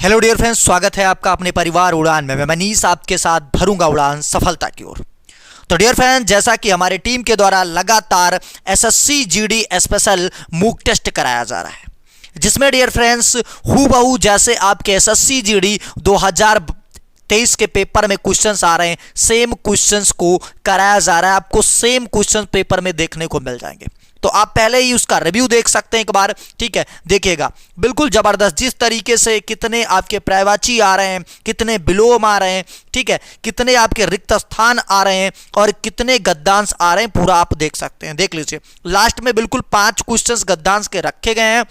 Hello dear friends, स्वागत है आपका अपने परिवार उड़ान में। मैं मनीष आपके साथ भरूंगा उड़ान सफलता की ओर। तो डियर फ्रेंड्स, जैसा कि हमारी टीम के द्वारा लगातार एसएससी जीडी स्पेशल मूक टेस्ट कराया जा रहा है, जिसमें डियर फ्रेंड्स हूबहू जैसे आपके एसएससी जीडी 2023 के पेपर में क्वेश्चंस आ रहे हैं, सेम क्वेश्चंस को कराया जा रहा है। आपको सेम क्वेश्चन पेपर में देखने को मिल जाएंगे, तो आप पहले ही उसका रिव्यू देख सकते हैं एक बार। ठीक है, देखिएगा, बिल्कुल जबरदस्त। जिस तरीके से कितने आपके प्रायवाची आ रहे हैं, कितने विलोम आ रहे हैं, ठीक है, कितने आपके रिक्त स्थान आ रहे हैं और कितने गद्यांश आ रहे हैं, पूरा आप देख सकते हैं। देख लीजिए, लास्ट में बिल्कुल 5 क्वेश्चंस गद्यांश के रखे गए हैं,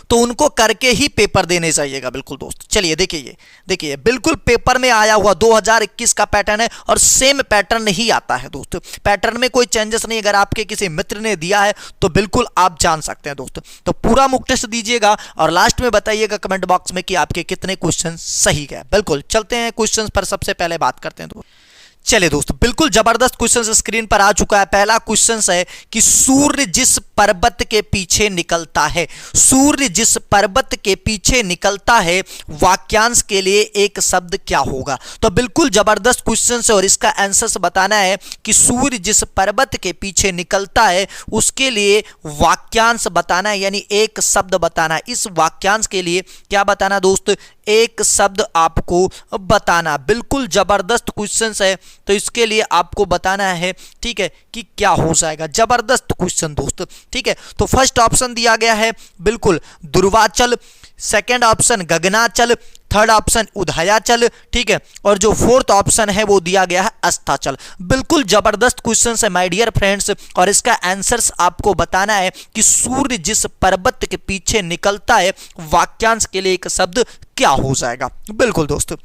तो उनको करके ही पेपर देने चाहिएगा। बिल्कुल दोस्त, चलिए देखिए बिल्कुल पेपर में आया हुआ 2021 का पैटर्न है और सेम पैटर्न ही आता है दोस्त। पैटर्न में कोई चेंजेस नहीं। अगर आपके किसी मित्र ने दिया है तो बिल्कुल आप जान सकते हैं दोस्त। तो पूरा मूक टेस्ट दीजिएगा और लास्ट में बताइएगा कमेंट बॉक्स में कि आपके कितने क्वेश्चन सही गए। बिल्कुल चलते हैं क्वेश्चन पर, सबसे पहले बात करते हैं। चलिए दोस्तों, बिल्कुल जबरदस्त क्वेश्चन स्क्रीन पर आ चुका है। पहला क्वेश्चन है कि सूर्य जिस पर्वत के पीछे निकलता है, सूर्य जिस पर्वत के पीछे निकलता है, वाक्यांश के लिए एक शब्द क्या होगा। तो बिल्कुल जबरदस्त क्वेश्चन है और इसका आंसर बताना है कि सूर्य जिस पर्वत के पीछे निकलता है उसके लिए वाक्यांश बताना है, यानी एक शब्द बताना है। इस वाक्यांश के लिए क्या बताना दोस्त, एक शब्द आपको बताना। बिल्कुल जबरदस्त क्वेश्चन है, तो इसके लिए आपको बताना है, ठीक है, कि क्या हो जाएगा। जबरदस्त क्वेश्चन दोस्त, ठीक है। तो फर्स्ट ऑप्शन दिया गया है बिल्कुल ध्रुवाचल, सेकंड ऑप्शन गगनाचल, थर्ड ऑप्शन उदयाचल, ठीक है, और जो फोर्थ ऑप्शन है वो दिया गया है अस्ताचल। बिल्कुल जबरदस्त क्वेश्चन है माय डियर फ्रेंड्स, और इसका आंसर्स आपको बताना है कि सूर्य जिस पर्वत के पीछे निकलता है, वाक्यांश के लिए एक शब्द क्या हो जाएगा। बिल्कुल दोस्तों,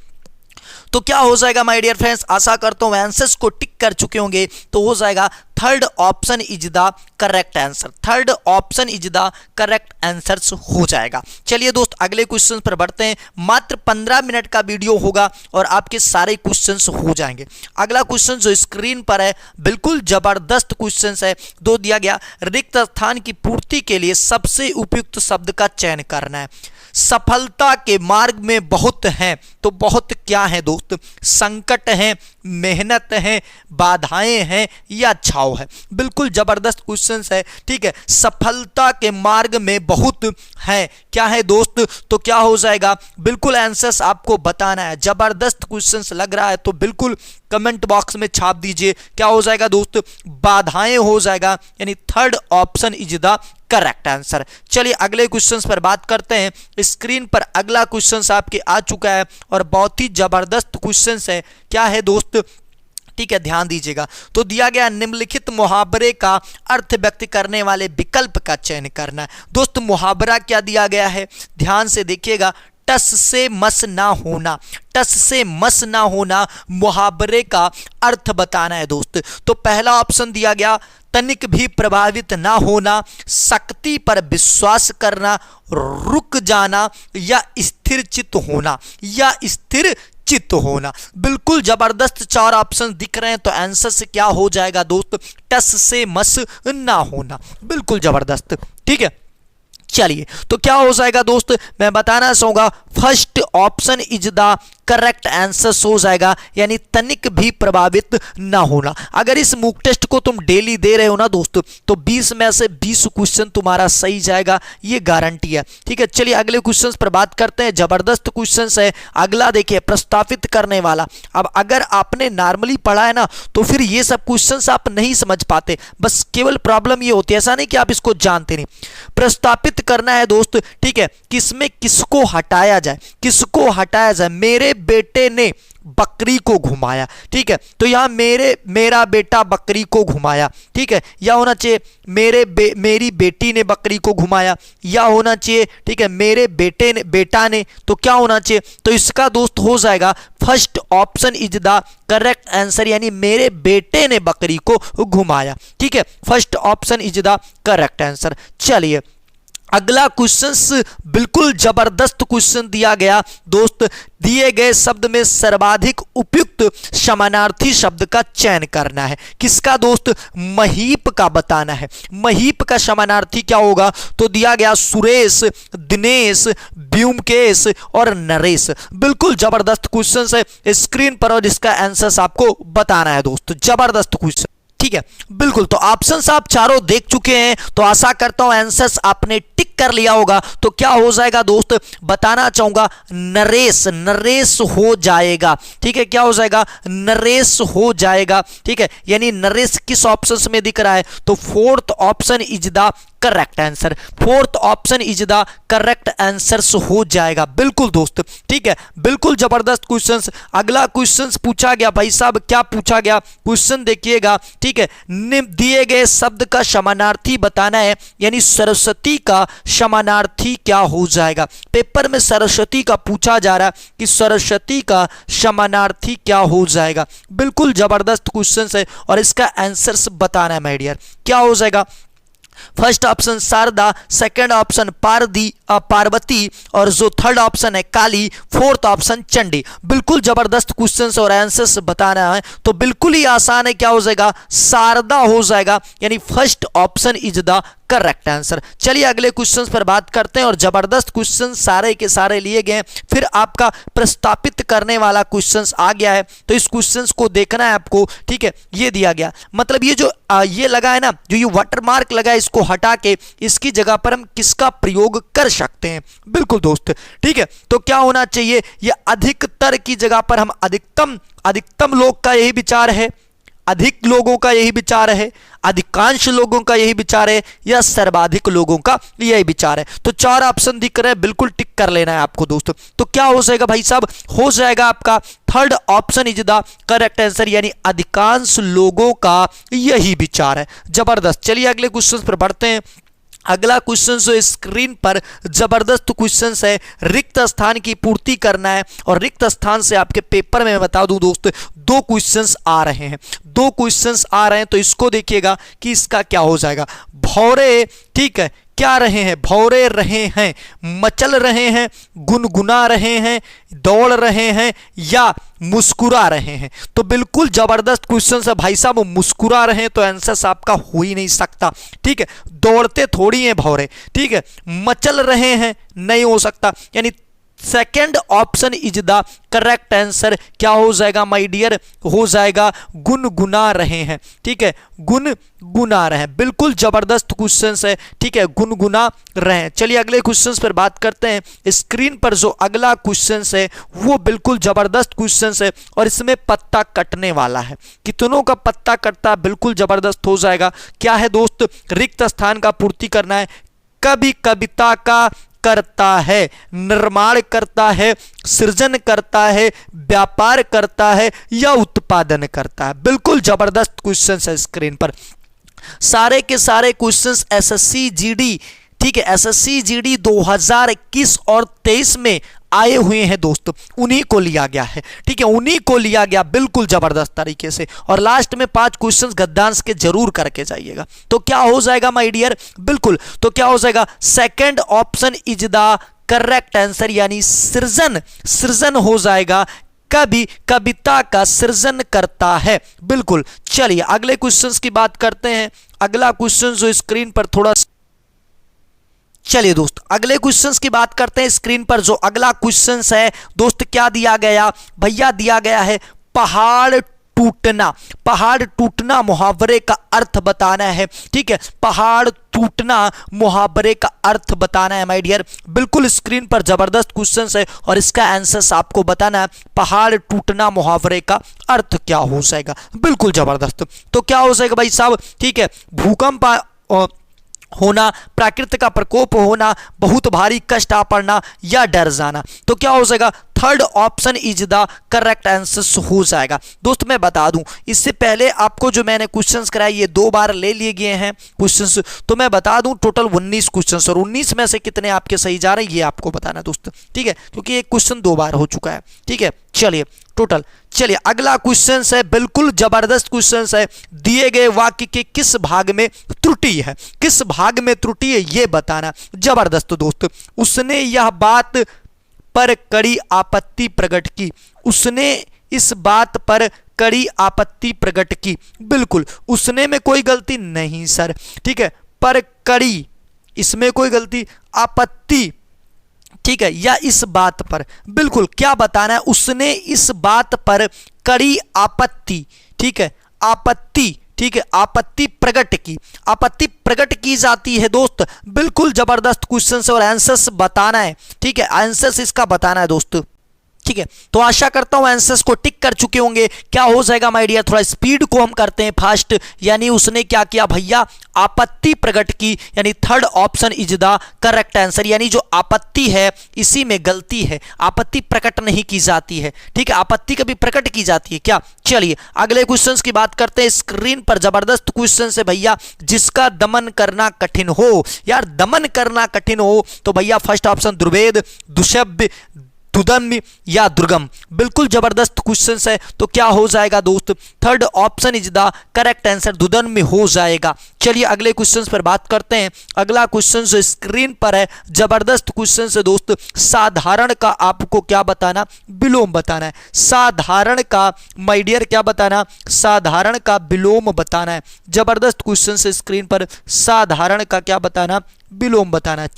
तो क्या हो जाएगा माय डियर फ्रेंड्स, आशा करता हूं आंसर्स को टिक कर चुके होंगे। तो हो जाएगा third option is the correct answer. Third option is the correct answer हो जाएगा। चलिए दोस्त, अगले क्वेश्चन पर बढ़ते हैं। मात्र 15 मिनट का वीडियो होगा और आपके सारे क्वेश्चंस हो जाएंगे। अगला क्वेश्चन जो स्क्रीन पर है, बिल्कुल जबरदस्त क्वेश्चन है। दो दिया गया, रिक्त स्थान की पूर्ति के लिए सबसे उपयुक्त शब्द का चयन करना है। सफलता के मार्ग में बहुत हैं, तो बहुत क्या है दोस्त, संकट है, मेहनत है, बाधाएं हैं या छाव है। बिल्कुल जबरदस्त क्वेश्चन है, ठीक है। सफलता के मार्ग में बहुत है, क्या है दोस्त, तो क्या हो जाएगा, बिल्कुल आंसर्स आपको बताना है। जबरदस्त क्वेश्चन लग रहा है तो बिल्कुल कमेंट बॉक्स में छाप दीजिए। क्या हो जाएगा दोस्त, बाधाएं हो जाएगा, यानी third option is the correct answer. चलिए अगले क्वेश्चंस पर बात करते हैं। स्क्रीन पर अगला क्वेश्चंस आपके आ चुका है और बहुत ही जबरदस्त क्वेश्चंस है। क्या है दोस्त, ठीक है, ध्यान दीजिएगा। तो दिया गया, निम्नलिखित मुहावरे का अर्थ व्यक्त करने वाले विकल्प का चयन करना है। दोस्त मुहावरा क्या दिया गया है, ध्यान से देखिएगा। टस से मस ना होना, टस से मस ना होना मुहावरे का अर्थ बताना है दोस्त। तो पहला ऑप्शन दिया गया, तनिक भी प्रभावित ना होना, शक्ति पर विश्वास करना, रुक जाना या स्थिर चित्त होना, या स्थिर चित्त होना। बिल्कुल जबरदस्त 4 ऑप्शन दिख रहे हैं, तो आंसर से क्या हो जाएगा दोस्त, टस से मस ना होना। बिल्कुल जबरदस्त, ठीक है। चलिए, तो क्या हो जाएगा दोस्त, मैं बताना चाहूंगा first option is the correct answer हो जाएगा, यानी तनिक भी प्रभावित ना होना। अगर इस मूक टेस्ट को तुम डेली दे रहे हो ना दोस्त, तो 20 में से 20 क्वेश्चन तुम्हारा सही जाएगा, ये गारंटी है, ठीक है। चलिए अगले क्वेश्चन पर बात करते हैं। जबरदस्त क्वेश्चन है अगला, देखिए, प्रस्तावित करने वाला। अब अगर आपने नॉर्मली पढ़ा है ना, तो फिर ये सब क्वेश्चन आप नहीं समझ पाते। बस केवल प्रॉब्लम ये होती है, ऐसा नहीं कि आप इसको जानते नहीं। प्रस्तावित करना है दोस्त, ठीक है, किसमें किसको हटाया जाए, किसको हटाया जाए। मेरे बेटे ने बकरी को घुमाया, ठीक है, तो यहां मेरा बेटा बकरी को घुमाया, ठीक है, या होना चाहिए मेरी बेटी ने बकरी को घुमाया, या होना चाहिए, ठीक है, मेरे बेटा ने, तो क्या होना चाहिए, तो इसका दोस्त हो जाएगा first option is the correct answer, यानी मेरे बेटे ने बकरी को घुमाया, ठीक है। First option is the correct answer. चलिए अगला क्वेश्चन बिल्कुल जबरदस्त क्वेश्चन दिया गया दोस्त। दिए गए शब्द में सर्वाधिक उपयुक्त समानार्थी शब्द का चयन करना है। किसका दोस्त? महीप का बताना है। महीप का समानार्थी क्या होगा? तो दिया गया सुरेश, दिनेश, व्योमकेश और नरेश। बिल्कुल जबरदस्त क्वेश्चन है स्क्रीन पर और इसका आंसर आपको बताना है दोस्त। जबरदस्त क्वेश्चन, ठीक है। बिल्कुल, तो ऑप्शंस आप चारों देख चुके हैं, तो आशा करता हूं आंसर्स आपने टिक कर लिया होगा। तो क्या हो जाएगा दोस्त? बताना चाहूंगा नरेश, नरेश हो जाएगा, ठीक है। क्या हो जाएगा? नरेश हो जाएगा, ठीक है। यानी नरेश किस ऑप्शंस में दिख रहा है? तो fourth option is the correct answer. Fourth option is the correct answer हो जाएगा। बिल्कुल दोस्त, ठीक है। बिल्कुल जबरदस्त क्वेश्चंस। अगला क्वेश्चंस पूछा गया भाई साहब, क्या पूछा गया? क्वेश्चन देखिएगा, ठीक है। दिए गए शब्द का समानार्थी बताना है, यानी सरस्वती का समानार्थी क्या हो जाएगा। पेपर में सरस्वती का पूछा जा रहा है कि सरस्वती का समानार्थी क्या हो जाएगा। बिल्कुल जबरदस्त क्वेश्चन है और इसका आंसर बताना है माय डियर। क्या हो जाएगा? First option Sharda, second option Parvati और जो थर्ड ऑप्शन है काली, फोर्थ ऑप्शन चंडी। बिल्कुल जबरदस्त क्वेश्चंस और आंसर्स बताना है, तो बिल्कुल ही आसान है। क्या हो जाएगा? शारदा हो जाएगा, यानी first option is the correct answer. चलिए अगले क्वेश्चंस पर बात करते हैं और जबरदस्त क्वेश्चन सारे के सारे लिए गए। फिर आपका प्रस्तापित करने वाला क्वेश्चंस आ गया है, तो इस क्वेश्चंस को देखना है आपको, ठीक है। ये दिया गया, मतलब ये जो ये लगा है ना, जो ये वाटरमार्क लगा है, इसको हटा के इसकी जगह पर हम किसका प्रयोग कर सकते हैं? बिल्कुल दोस्त, ठीक है। तो क्या होना चाहिए? ये अधिकतर की जगह पर हम अधिकतम लोग का यही विचार है, अधिक लोगों का यही विचार है, अधिकांश लोगों का यही विचार है, या सर्वाधिक लोगों का यही विचार है। तो चार ऑप्शन दिख रहे हैं, बिल्कुल टिक कर लेना है आपको दोस्तों। तो क्या हो जाएगा भाई साहब? हो जाएगा आपका third option is the correct answer, यानी अधिकांश लोगों का यही विचार है। जबरदस्त। चलिए अगले क्वेश्चन पर बढ़ते हैं। अगला क्वेश्चन जो स्क्रीन पर जबरदस्त क्वेश्चन है, रिक्त स्थान की पूर्ति करना है। और रिक्त स्थान से आपके पेपर में मैं बता दूं दोस्त, दो क्वेश्चंस आ रहे हैं, दो क्वेश्चंस आ रहे हैं। तो इसको देखिएगा कि इसका क्या हो जाएगा। भौरे, ठीक है, क्या रहे हैं? भौरे रहे हैं, मचल रहे हैं, गुनगुना रहे हैं, दौड़ रहे हैं, या मुस्कुरा रहे हैं। तो बिल्कुल जबरदस्त क्वेश्चन है भाई साहब। मुस्कुरा रहे हैं तो आंसर आपका हो ही नहीं सकता, ठीक है। दौड़ते थोड़ी हैं भौरे, ठीक है। मचल रहे हैं, नहीं हो सकता, यानी second option is the correct answer. क्या हो जाएगा माय डियर? हो जाएगा गुनगुना रहे हैं, ठीक है। गुनगुना रहे हैं। बिल्कुल जबरदस्त क्वेश्चन है, ठीक है। गुनगुना रहे हैं। चलिए अगले क्वेश्चन पर बात करते हैं। स्क्रीन पर जो अगला क्वेश्चन है वो बिल्कुल जबरदस्त क्वेश्चन है और इसमें पत्ता कटने वाला है। कितनों का पत्ता कटता? बिल्कुल जबरदस्त हो जाएगा। क्या है दोस्त? रिक्त स्थान का पूर्ति करना है। कभी कविता का करता है, निर्माण करता है, सृजन करता है, व्यापार करता है, या उत्पादन करता है। बिल्कुल जबरदस्त क्वेश्चन है स्क्रीन पर। सारे के सारे क्वेश्चंस एसएससी जीडी, ठीक है, एसएससी जीडी 2021 और 23 में आए हुए हैं दोस्तों, उन्हीं को लिया गया है, ठीक है, उन्हीं को लिया गया बिल्कुल जबरदस्त तरीके से। और लास्ट में 5 क्वेश्चंस गद्यांश के जरूर करके जाइएगा। तो क्या हो जाएगा माय डियर? बिल्कुल, तो क्या हो जाएगा? Second option is the correct answer, यानी सृजन, सृजन हो जाएगा। कभी कविता का सृजन करता है। बिल्कुल। चलिए अगले क्वेश्चंस की बात करते हैं। अगला क्वेश्चन जो स्क्रीन पर थोड़ा, चलिए दोस्त अगले क्वेश्चंस की बात करते हैं। स्क्रीन पर जो अगला क्वेश्चन है दोस्त, क्या दिया गया भैया? दिया गया है पहाड़ टूटना। पहाड़ टूटना मुहावरे का अर्थ बताना है, ठीक है। पहाड़ टूटना मुहावरे का अर्थ बताना है माय डियर। बिल्कुल स्क्रीन पर जबरदस्त क्वेश्चन है और इसका आंसर आपको बताना है। पहाड़ टूटना मुहावरे का अर्थ क्या हो जाएगा? बिल्कुल जबरदस्त। तो क्या हो जाएगा भाई साहब? ठीक है, भूकंप होना, प्राकृतिक का प्रकोप होना, बहुत भारी कष्ट आ पड़ना, या डर जाना। तो क्या हो जाएगा? Third option is the correct answer हो जाएगा। दोस्त मैं बता दूं, इससे पहले आपको जो मैंने क्वेश्चंस कराए ये 2 बार ले लिए गए हैं क्वेश्चंस। तो मैं बता दूं टोटल 19 क्वेश्चंस, और 19 में से कितने आपके सही जा रहे हैं ये आपको बताना दोस्त, ठीक है, क्योंकि एक क्वेश्चन 2 बार हो चुका है, ठीक है। चलिए टोटल। चलिए अगला क्वेश्चन है, बिल्कुल जबरदस्त क्वेश्चन है। दिए गए वाक्य के किस भाग में त्रुटि है, किस भाग में त्रुटि है ये बताना। जबरदस्त दोस्त, उसने यह बात पर कड़ी आपत्ति प्रकट की, उसने इस बात पर कड़ी आपत्ति प्रकट की। बिल्कुल उसने में कोई गलती नहीं सर, ठीक है, पर कड़ी इसमें कोई गलती, आपत्ति, ठीक है, या इस बात पर, बिल्कुल क्या बताना है, उसने इस बात पर कड़ी आपत्ति, ठीक है, आपत्ति, ठीक है, आपत्ति प्रकट की। आपत्ति प्रकट की जाती है दोस्त, बिल्कुल जबरदस्त क्वेश्चन से और आंसर्स बताना है, ठीक है, आंसर्स इसका बताना है दोस्त, ठीक है। तो आशा करता हूं आंसर्स को टिक कर चुके होंगे। क्या हो जाएगा माय डियर, थोड़ा स्पीड को हम करते हैं फास्ट। यानी उसने क्या किया भैया, आपत्ति प्रकट की, यानी third option is the correct answer. यानी जो आपत्ति है इसी में गलती है, आपत्ति प्रकट नहीं की जाती है, ठीक है, आपत्ति कभी प्रकट की जाती है क्या। चलिए अगले क्वेश्चंस की बात करते हैं। स्क्रीन पर जबरदस्त क्वेश्चन है भैया, जिसका दमन करना कठिन हो। यार दमन करना कठिन हो तो भैया फर्स्ट ऑप्शन दुर्भेद, दुष्यब्य, दुदम्य या दुर्गम। बिल्कुल जबरदस्त क्वेश्चन है, तो क्या हो जाएगा दोस्त, third option is the correct answer, दुदम्य हो जाएगा। चलिए अगले क्वेश्चन पर बात करते हैं। अगला क्वेश्चन जो स्क्रीन पर है, जबरदस्त क्वेश्चन है दोस्त। साधारण का आपको क्या बताना, विलोम बताना है। साधारण का माय डियर क्या बताना, साधारण का विलोम बताना है। जबरदस्त क्वेश्चन है स्क्रीन पर, साधारण का क्या बताना, विलोम बताना है।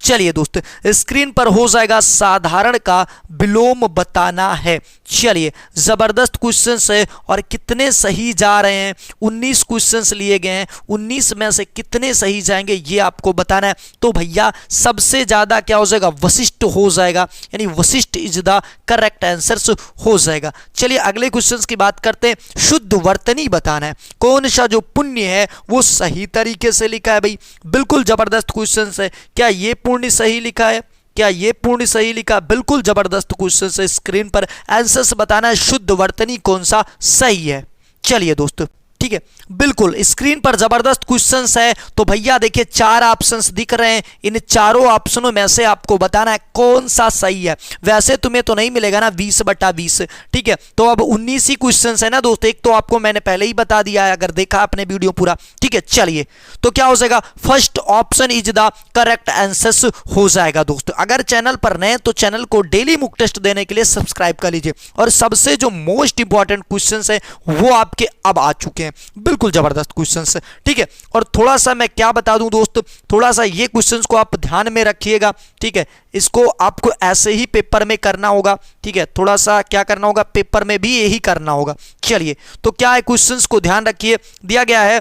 चलिए दोस्त स्क्रीन पर हो जाएगा, साधारण का विलोम बताना है। चलिए जबरदस्त क्वेश्चंस है और कितने सही जा रहे हैं, 19 क्वेश्चंस लिए गए हैं, 19 में से कितने सही जाएंगे ये आपको बताना है। तो भैया सबसे ज्यादा क्या हो जाएगा, वशिष्ठ हो जाएगा, यानी Vashishtha is the correct answer हो जाएगा। चलिए अगले क्वेश्चंस की बात करते हैं। शुद्ध वर्तनी बताना है, कौन सा जो पुण्य है वो सही तरीके से लिखा है भाई। बिल्कुल जबरदस्त क्वेश्चन है। क्या ये पूर्ण सही लिखा है, क्या ये पूर्ण सही लिखा, बिल्कुल जबरदस्त क्वेश्चन है। स्क्रीन पर आंसर्स बताना है, शुद्ध वर्तनी कौन सा सही है। चलिए दोस्तों ठीक है, बिल्कुल स्क्रीन पर जबरदस्त क्वेश्चंस है। तो भैया देखिए 4 ऑप्शंस दिख रहे हैं, इन चारों ऑप्शनों में से आपको बताना है कौन सा सही है। वैसे तुम्हें तो नहीं मिलेगा ना 20/20, ठीक है। तो अब 19 ही क्वेश्चंस है ना दोस्त, एक तो आपको मैंने पहले ही बता दिया है अगर देखा आपने वीडियो पूरा, ठीक है। चलिए तो क्या हो जाएगा, first option is the correct answer हो जाएगा दोस्तों। अगर चैनल पर नए तो चैनल को डेली मुक टेस्ट देने के लिए सब्सक्राइब कर लीजिए। और सबसे जो मोस्ट इंपॉर्टेंट क्वेश्चंस है वो आपके अब आ चुके हैं, बिल्कुल जबरदस्त क्वेश्चंस, ठीक है। और थोड़ा सा मैं क्या बता दूं दोस्त, थोड़ा सा ये क्वेश्चंस को आप ध्यान में रखिएगा, ठीक है। इसको आपको ऐसे ही पेपर में करना होगा, ठीक है। थोड़ा सा क्या करना होगा, पेपर में भी यही करना होगा। चलिए तो क्या है, क्वेश्चंस को ध्यान रखिए, दिया गया है,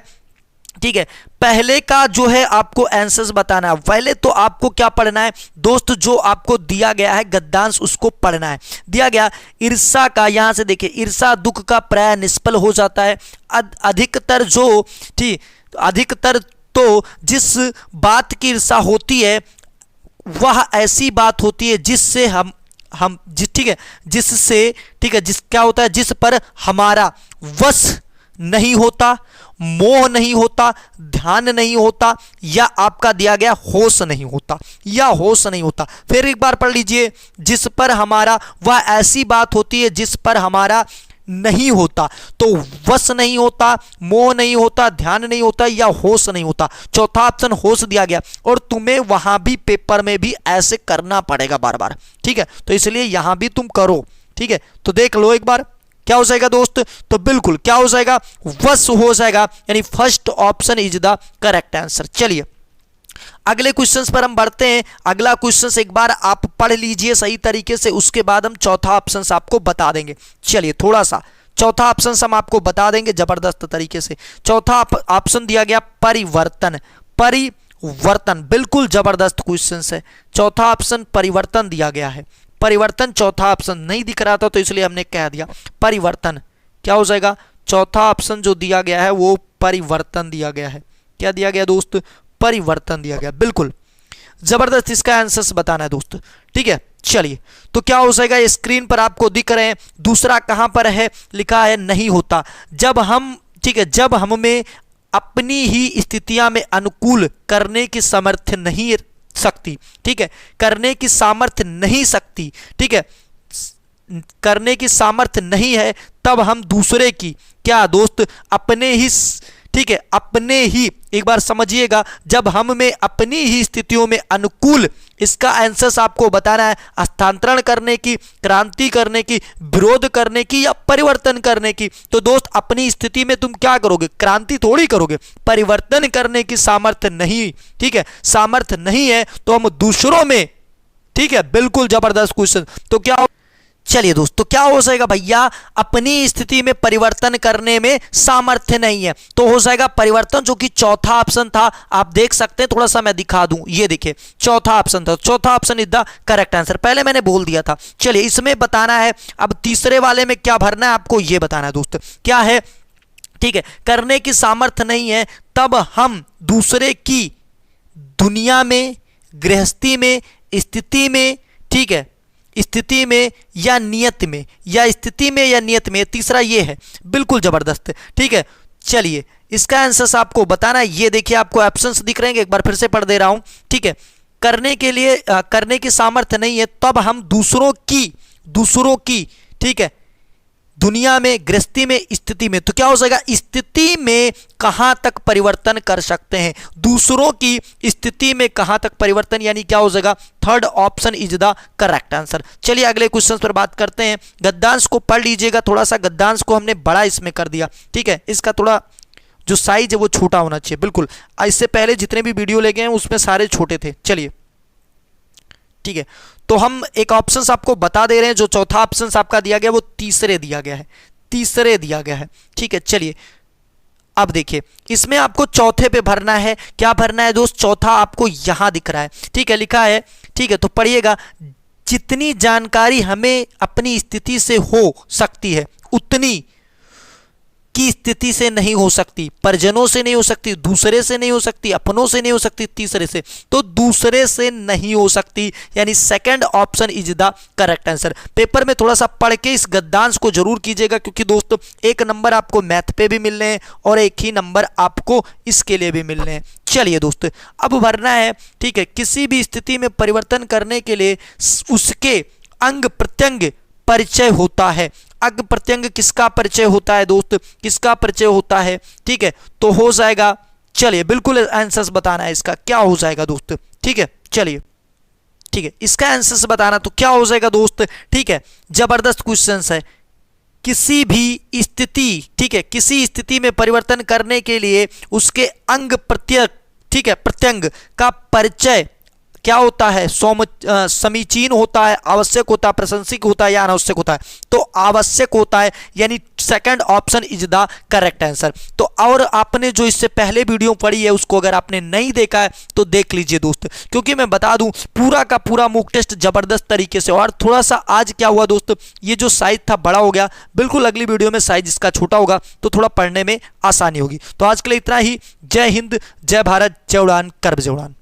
ठीक है। पहले का जो है आपको आंसर्स बताना है। पहले तो आपको क्या पढ़ना है दोस्त, जो आपको दिया गया है गद्यांश उसको पढ़ना है। दिया गया ईर्षा का, यहां से देखिए, ईर्षा दुख का प्राय निष्फल हो जाता है। अधिकतर जो, ठीक, अधिकतर तो जिस बात की ईर्षा होती है वह ऐसी बात होती है जिससे हम ठीक है, जिससे, ठीक है, जिस क्या होता है, जिस पर हमारा वश नहीं होता, मोह नहीं होता, ध्यान नहीं होता, या आपका दिया गया होश नहीं होता, या होश नहीं होता। फिर एक बार पढ़ लीजिए, जिस पर हमारा, वह ऐसी बात होती है जिस पर हमारा नहीं होता। तो वश नहीं होता, मोह नहीं होता, ध्यान नहीं होता, या होश नहीं होता। चौथा ऑप्शन होश दिया गया, और तुम्हें वहां भी पेपर में भी ऐसे करना पड़ेगा बार बार, ठीक है। तो इसलिए यहां भी तुम करो, ठीक है। तो देख लो एक बार क्या हो जाएगा दोस्त, तो बिल्कुल क्या हो जाएगा, वश हो जाएगा, यानी first option is the correct answer. चलिए अगले क्वेश्चंस पर हम बढ़ते हैं। अगला क्वेश्चन एक बार आप पढ़ लीजिए सही तरीके से, उसके बाद हम चौथा ऑप्शन आपको बता देंगे। चलिए थोड़ा सा चौथा ऑप्शन हम आपको बता देंगे जबरदस्त तरीके से। चौथा ऑप्शन दिया गया परिवर्तन, परिवर्तन, बिल्कुल जबरदस्त क्वेश्चन है। चौथा ऑप्शन परिवर्तन दिया गया है। परिवर्तन चौथा ऑप्शन नहीं दिख रहा था तो इसलिए हमने कह दिया परिवर्तन। क्या हो जाएगा, चौथा ऑप्शन जो दिया गया है वो परिवर्तन दिया गया है। क्या दिया गया दोस्त, परिवर्तन दिया गया, बिल्कुल जबरदस्त। इसका आंसर बताना है दोस्त, ठीक है। चलिए तो क्या हो जाएगा, स्क्रीन पर आपको दिख रहे हैं। दूसरा कहां पर है, लिखा है नहीं होता। जब हम, ठीक है, जब हम में अपनी ही स्थितियां में अनुकूल करने की सामर्थ्य नहीं सकती, ठीक है, करने की सामर्थ्य नहीं सकती, ठीक है, करने की सामर्थ्य नहीं है, तब हम दूसरे की क्या दोस्त अपने ही, ठीक है, अपने ही, एक बार समझिएगा, जब हम में अपनी ही स्थितियों में अनुकूल, इसका आंसर आपको बताना है, हस्तांतरण करने की, क्रांति करने की, विरोध करने की या परिवर्तन करने की। तो दोस्त अपनी स्थिति में तुम क्या करोगे, क्रांति थोड़ी करोगे, परिवर्तन करने की सामर्थ्य नहीं, ठीक है, सामर्थ्य नहीं है तो हम दूसरों में, ठीक है, बिल्कुल जबरदस्त क्वेश्चन। तो क्या, चलिए दोस्तों, क्या हो जाएगा भैया, अपनी स्थिति में परिवर्तन करने में सामर्थ्य नहीं है, तो हो जाएगा परिवर्तन, जो कि चौथा ऑप्शन था। आप देख सकते हैं, थोड़ा सा मैं दिखा दूं, ये देखिए चौथा ऑप्शन था, चौथा option is the correct answer, पहले मैंने बोल दिया था। चलिए इसमें बताना है, अब तीसरे वाले में क्या भरना है आपको, ये बताना है दोस्त, क्या है, ठीक है, करने की सामर्थ्य नहीं है, तब हम दूसरे की दुनिया में, गृहस्थी में, स्थिति में, ठीक है, स्थिति में या नियत में, या स्थिति में या नियत में, तीसरा ये है, बिल्कुल जबरदस्त, ठीक है। चलिए इसका आंसर आपको बताना है, ये देखिए आपको ऑप्शंस दिख रहे हैं, एक बार फिर से पढ़ दे रहा हूं, ठीक है, करने के लिए करने की सामर्थ्य नहीं है, तब हम दूसरों की, ठीक है, दुनिया में, गृहस्थी में, स्थिति में, तो क्या हो जाएगा, स्थिति में कहां तक परिवर्तन कर सकते हैं, दूसरों की स्थिति में कहां तक परिवर्तन, यानी क्या हो जाएगा, third option is the correct answer. चलिए अगले क्वेश्चन पर बात करते हैं। गद्यांश को पढ़ लीजिएगा, थोड़ा सा गद्यांश को हमने बड़ा इसमें कर दिया, ठीक है, इसका थोड़ा जो साइज है वो छोटा होना चाहिए, बिल्कुल, इससे पहले जितने भी वीडियो ले गए हैं उसमें सारे छोटे थे। चलिए ठीक है, तो हम एक ऑप्शन आपको बता दे रहे हैं, जो चौथा ऑप्शन आपका दिया गया वो तीसरे दिया गया है, तीसरे दिया गया है, ठीक है। चलिए अब देखिए, इसमें आपको चौथे पे भरना है, क्या भरना है दोस्त, चौथा आपको यहां दिख रहा है, ठीक है, लिखा है, ठीक है, तो पढ़िएगा, जितनी जानकारी हमें अपनी स्थिति से हो सकती है उतनी की स्थिति से नहीं हो सकती, परिजनों से नहीं हो सकती, दूसरे से नहीं हो सकती, अपनों से नहीं हो सकती, तीसरे से, तो दूसरे से नहीं हो सकती, यानी second option is the correct answer. Paper में थोड़ा सा पढ़ के इस गद्यांश को जरूर कीजिएगा, क्योंकि दोस्तों एक नंबर आपको मैथ पे भी मिलने हैं और एक ही नंबर आपको इसके लिए भी मिलने हैं। चलिए दोस्तों अब भरना है, ठीक है, किसी भी स्थिति में परिवर्तन करने के लिए उसके अंग प्रत्यंग परिचय होता है। अंग प्रत्यंग किसका परिचय होता है दोस्त, किसका परिचय होता है, ठीक है, तो हो जाएगा, चलिए बिल्कुल आंसर्स बताना है इसका, क्या हो जाएगा दोस्त, ठीक है। चलिए ठीक है, इसका आंसर्स बताना, तो क्या हो जाएगा दोस्त, ठीक है, जबरदस्त क्वेश्चन है। किसी भी स्थिति, ठीक है, किसी स्थिति में परिवर्तन करने के लिए उसके अंग प्रत्यंग, ठीक है, प्रत्यंग का परिचय क्या होता है, समीचीन होता है, आवश्यक होता है, प्रशंसिक होता है या अनावश्यक होता है, तो आवश्यक होता है, यानी second option is the correct answer. तो और आपने जो इससे पहले वीडियो पढ़ी है उसको अगर आपने नहीं देखा है तो देख लीजिए दोस्त, क्योंकि मैं बता दूं पूरा का पूरा मॉक टेस्ट जबरदस्त तरीके से, और थोड़ा सा आज क्या हुआ दोस्त, ये जो साइज था बड़ा हो गया, बिल्कुल अगली वीडियो में साइज इसका छोटा होगा तो थोड़ा पढ़ने में आसानी होगी। तो आज के लिए इतना ही, जय हिंद, जय भारत, जय उड़ान, कर विजय उड़ान।